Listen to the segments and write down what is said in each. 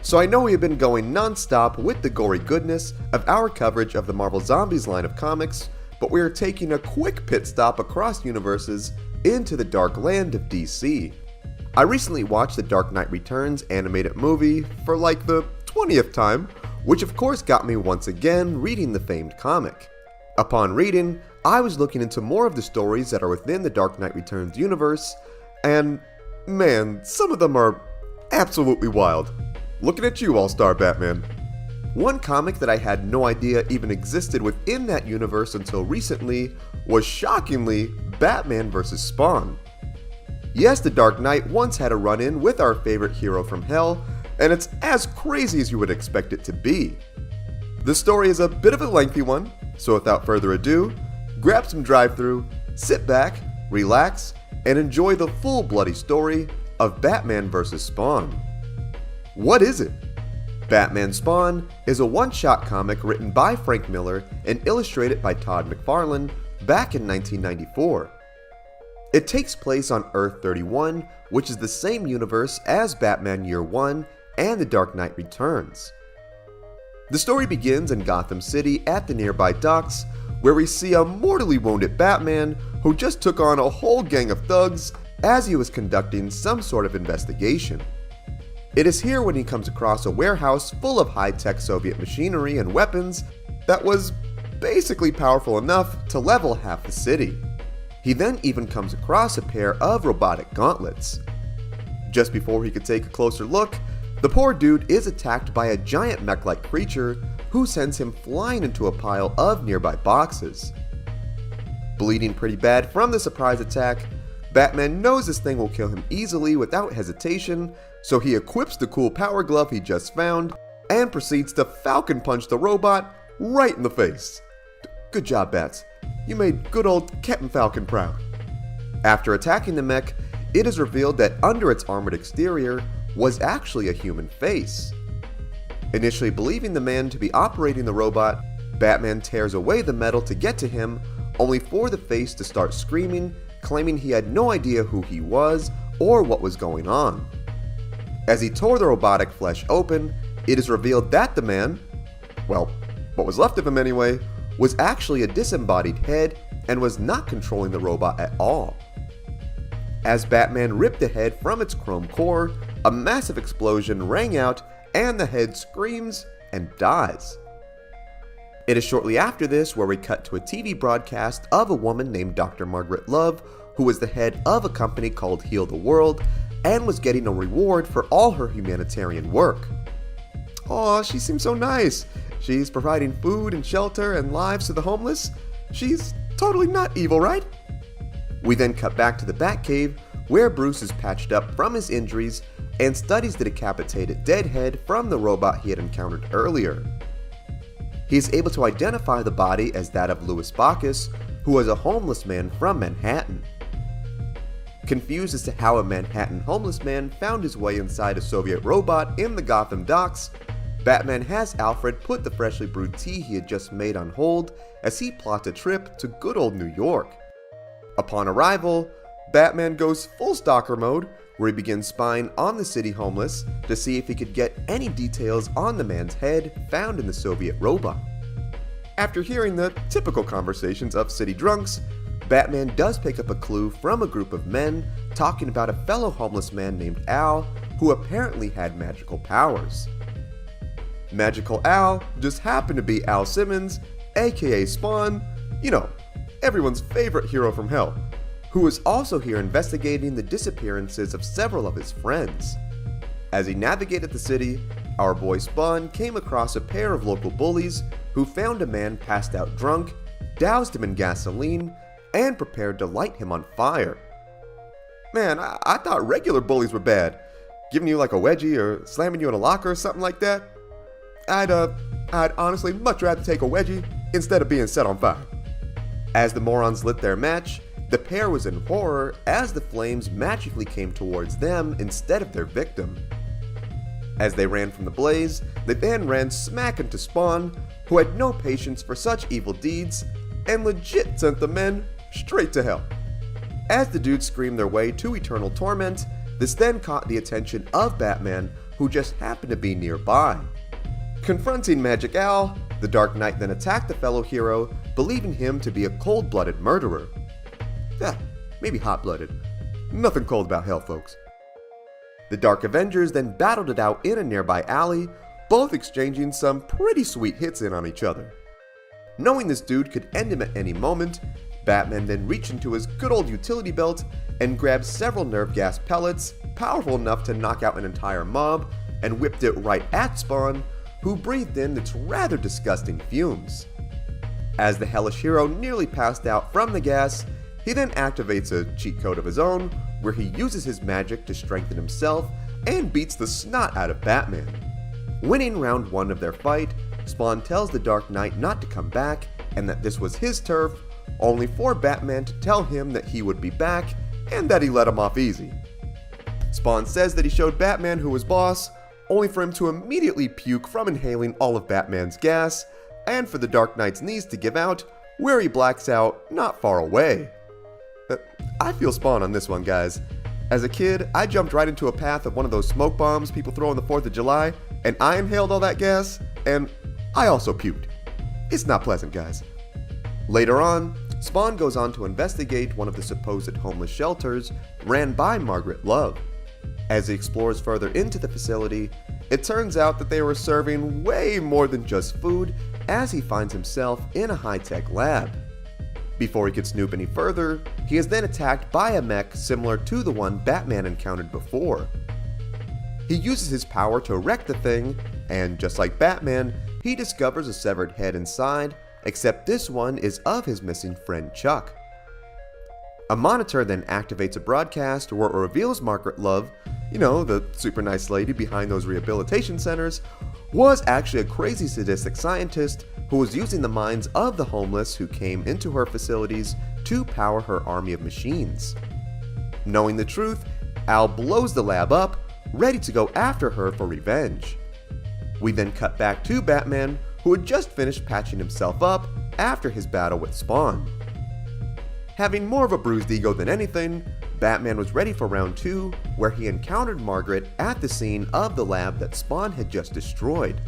So I know we have been going non-stop with the gory goodness of our coverage of the Marvel Zombies line of comics, but we are taking a quick pit stop across universes into the dark land of DC. I recently watched the Dark Knight Returns animated movie for like the 20th time, which of course got me once again reading the famed comic. Upon reading, I was looking into more of the stories that are within the Dark Knight Returns universe, and man, some of them are absolutely wild. Looking at you, All-Star Batman. One comic that I had no idea even existed within that universe until recently was shockingly Batman vs. Spawn. Yes, the Dark Knight once had a run-in with our favorite hero from hell, and it's as crazy as you would expect it to be. The story is a bit of a lengthy one, so without further ado, grab some drive-thru, sit back, relax, and enjoy the full bloody story of Batman vs. Spawn. What is it? Batman Spawn is a one-shot comic written by Frank Miller and illustrated by Todd McFarlane back in 1994. It takes place on Earth 31, which is the same universe as Batman Year One and The Dark Knight Returns. The story begins in Gotham City at the nearby docks, where we see a mortally wounded Batman who just took on a whole gang of thugs as he was conducting some sort of investigation. It is here when he comes across a warehouse full of high-tech Soviet machinery and weapons that was basically powerful enough to level half the city. He then even comes across a pair of robotic gauntlets. Just before he could take a closer look, the poor dude is attacked by a giant mech-like creature who sends him flying into a pile of nearby boxes. Bleeding pretty bad from the surprise attack, Batman knows this thing will kill him easily without hesitation, so he equips the cool power glove he just found and proceeds to Falcon Punch the robot right in the face. Good job, Bats. You made good old Captain Falcon proud. After attacking the mech, it is revealed that under its armored exterior was actually a human face. Initially believing the man to be operating the robot, Batman tears away the metal to get to him, only for the face to start screaming, claiming he had no idea who he was or what was going on. As he tore the robotic flesh open, it is revealed that the man, well, what was left of him anyway, was actually a disembodied head and was not controlling the robot at all. As Batman ripped the head from its chrome core, a massive explosion rang out and the head screams and dies. It is shortly after this where we cut to a TV broadcast of a woman named Dr. Margaret Love, who was the head of a company called Heal the World and was getting a reward for all her humanitarian work. Aw, she seems so nice. She's providing food and shelter and lives to the homeless. She's totally not evil, right? We then cut back to the Batcave, where Bruce is patched up from his injuries and studies the decapitated dead head from the robot he had encountered earlier. He is able to identify the body as that of Louis Bacchus, who was a homeless man from Manhattan. Confused as to how a Manhattan homeless man found his way inside a Soviet robot in the Gotham docks, Batman has Alfred put the freshly brewed tea he had just made on hold as he plots a trip to good old New York. Upon arrival, Batman goes full stalker mode, where he begins spying on the city homeless to see if he could get any details on the man's head found in the Soviet robot. After hearing the typical conversations of city drunks, Batman does pick up a clue from a group of men talking about a fellow homeless man named Al who apparently had magical powers. Magical Al just happened to be Al Simmons, aka Spawn, you know, everyone's favorite hero from hell, who was also here investigating the disappearances of several of his friends. As he navigated the city, our boy Spawn came across a pair of local bullies who found a man passed out drunk, doused him in gasoline, and prepared to light him on fire. Man, I thought regular bullies were bad, giving you like a wedgie or slamming you in a locker or something like that. I'd honestly much rather take a wedgie instead of being set on fire. As the morons lit their match, the pair was in horror as the flames magically came towards them instead of their victim. As they ran from the blaze, they then ran smack into Spawn, who had no patience for such evil deeds, and legit sent the men straight to hell. As the dudes screamed their way to eternal torment, this then caught the attention of Batman, who just happened to be nearby. Confronting Magic Al, the Dark Knight then attacked the fellow hero, believing him to be a cold-blooded murderer. Maybe hot-blooded. Nothing cold about hell, folks. The Dark Avengers then battled it out in a nearby alley, both exchanging some pretty sweet hits in on each other. Knowing this dude could end him at any moment, Batman then reached into his good old utility belt and grabbed several nerve gas pellets, powerful enough to knock out an entire mob, and whipped it right at Spawn, who breathed in its rather disgusting fumes. As the hellish hero nearly passed out from the gas, he then activates a cheat code of his own, where he uses his magic to strengthen himself and beats the snot out of Batman. Winning round 1 of their fight, Spawn tells the Dark Knight not to come back and that this was his turf, only for Batman to tell him that he would be back and that he let him off easy. Spawn says that he showed Batman who was boss, only for him to immediately puke from inhaling all of Batman's gas, and for the Dark Knight's knees to give out, where he blacks out not far away. I feel Spawn on this one, guys. As a kid, I jumped right into a path of one of those smoke bombs people throw on the 4th of July, and I inhaled all that gas, and I also puked. It's not pleasant, guys. Later on, Spawn goes on to investigate one of the supposed homeless shelters ran by Margaret Love. As he explores further into the facility, it turns out that they were serving way more than just food, as he finds himself in a high-tech lab. Before he could snoop any further, he is then attacked by a mech similar to the one Batman encountered before. He uses his power to wreck the thing, and just like Batman, he discovers a severed head inside, except this one is of his missing friend Chuck. A monitor then activates a broadcast where it reveals Margaret Love, the super nice lady behind those rehabilitation centers, was actually a crazy sadistic scientist who was using the minds of the homeless who came into her facilities to power her army of machines. Knowing the truth, Al blows the lab up, ready to go after her for revenge. We then cut back to Batman, who had just finished patching himself up after his battle with Spawn. Having more of a bruised ego than anything, Batman was ready for round 2, where he encountered Margaret at the scene of the lab that Spawn had just destroyed.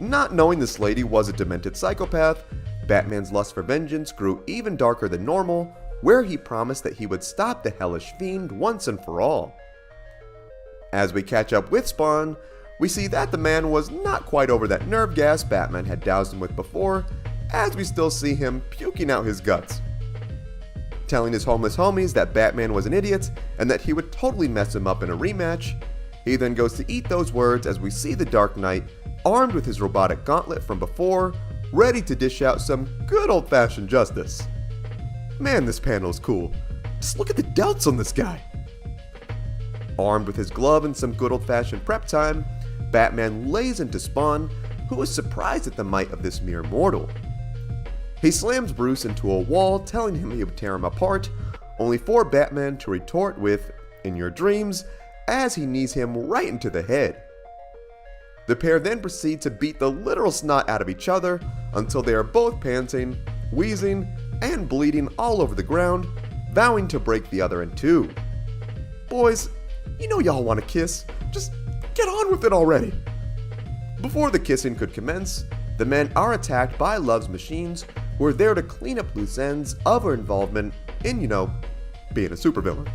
Not knowing this lady was a demented psychopath, Batman's lust for vengeance grew even darker than normal, where he promised that he would stop the hellish fiend once and for all. As we catch up with Spawn, we see that the man was not quite over that nerve gas Batman had doused him with before, as we still see him puking out his guts. Telling his homeless homies that Batman was an idiot and that he would totally mess him up in a rematch, he then goes to eat those words as we see the Dark Knight, armed with his robotic gauntlet from before, ready to dish out some good old-fashioned justice. Man, this panel is cool. Just look at the delts on this guy. Armed with his glove and some good old-fashioned prep time, Batman lays into Spawn, who is surprised at the might of this mere mortal. He slams Bruce into a wall, telling him he would tear him apart, only for Batman to retort with, "In your dreams," as he knees him right into the head. The pair then proceed to beat the literal snot out of each other until they are both panting, wheezing, and bleeding all over the ground, vowing to break the other in two. Boys, y'all want to kiss. Just get on with it already. Before the kissing could commence, the men are attacked by Love's machines, who are there to clean up loose ends of her involvement in, being a supervillain.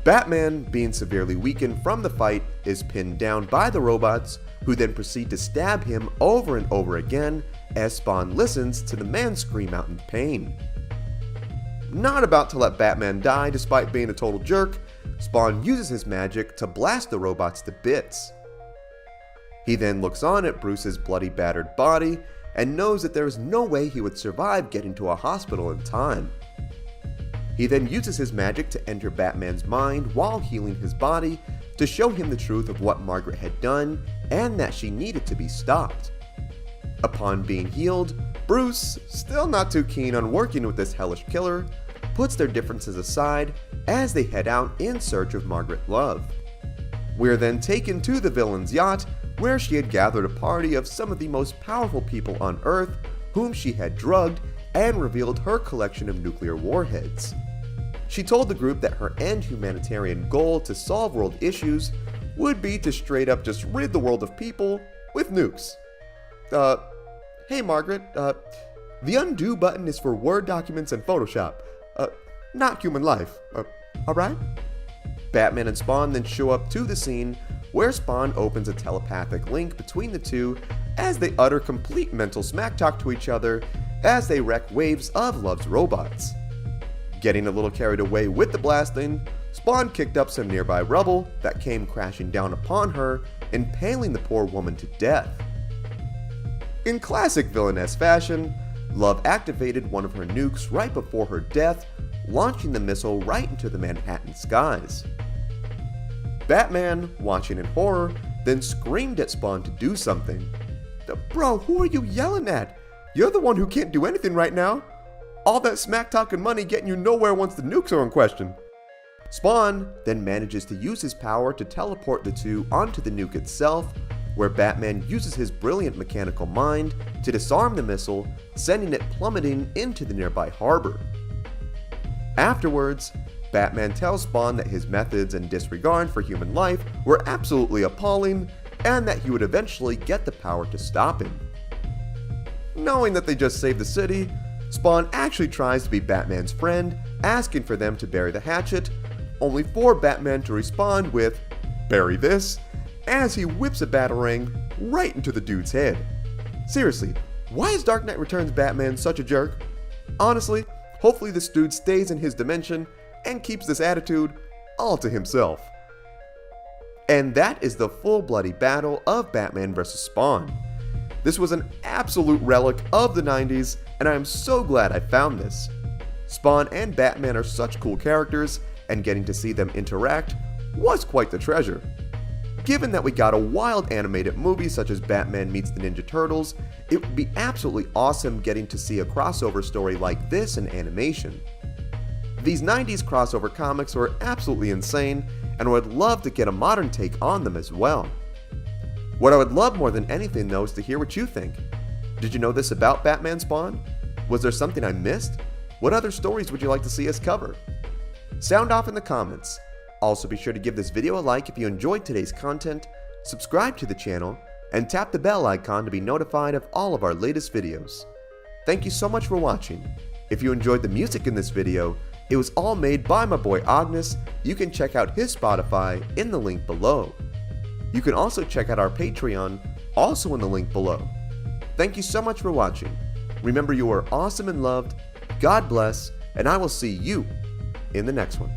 Batman, being severely weakened from the fight, is pinned down by the robots, who then proceed to stab him over and over again as Spawn listens to the man scream out in pain. Not about to let Batman die despite being a total jerk, Spawn uses his magic to blast the robots to bits. He then looks on at Bruce's bloody battered body and knows that there is no way he would survive getting to a hospital in time. He then uses his magic to enter Batman's mind while healing his body to show him the truth of what Margaret had done and that she needed to be stopped. Upon being healed, Bruce, still not too keen on working with this hellish killer, puts their differences aside as they head out in search of Margaret Love. We're then taken to the villain's yacht, where she had gathered a party of some of the most powerful people on Earth, whom she had drugged, and revealed her collection of nuclear warheads. She told the group that her end humanitarian goal to solve world issues would be to straight up just rid the world of people with nukes. Hey Margaret, the undo button is for Word documents and Photoshop, not human life, alright? Batman and Spawn then show up to the scene where Spawn opens a telepathic link between the two as they utter complete mental smack talk to each other as they wreck waves of Love's robots. Getting a little carried away with the blasting, Spawn kicked up some nearby rubble that came crashing down upon her, impaling the poor woman to death. In classic villainess fashion, Love activated one of her nukes right before her death, launching the missile right into the Manhattan skies. Batman, watching in horror, then screamed at Spawn to do something. Bro, who are you yelling at? You're the one who can't do anything right now. All that smack talk and money getting you nowhere once the nukes are in question. Spawn then manages to use his power to teleport the two onto the nuke itself, where Batman uses his brilliant mechanical mind to disarm the missile, sending it plummeting into the nearby harbor. Afterwards, Batman tells Spawn that his methods and disregard for human life were absolutely appalling, and that he would eventually get the power to stop him. Knowing that they just saved the city, Spawn actually tries to be Batman's friend, asking for them to bury the hatchet, only for Batman to respond with, "Bury this," as he whips a batarang right into the dude's head. Seriously, why is Dark Knight Returns Batman such a jerk? Honestly, hopefully this dude stays in his dimension and keeps this attitude all to himself. And that is the full bloody battle of Batman vs. Spawn. This was an absolute relic of the 90s, and I am so glad I found this. Spawn and Batman are such cool characters, and getting to see them interact was quite the treasure. Given that we got a wild animated movie such as Batman meets the Ninja Turtles, it would be absolutely awesome getting to see a crossover story like this in animation. These 90s crossover comics were absolutely insane, and I would love to get a modern take on them as well. What I would love more than anything though is to hear what you think. Did you know this about Batman Spawn? Was there something I missed? What other stories would you like to see us cover? Sound off in the comments. Also be sure to give this video a like if you enjoyed today's content, subscribe to the channel, and tap the bell icon to be notified of all of our latest videos. Thank you so much for watching. If you enjoyed the music in this video, it was all made by my boy Agnes. You can check out his Spotify in the link below. You can also check out our Patreon, also in the link below. Thank you so much for watching. Remember, you are awesome and loved. God bless, and I will see you in the next one.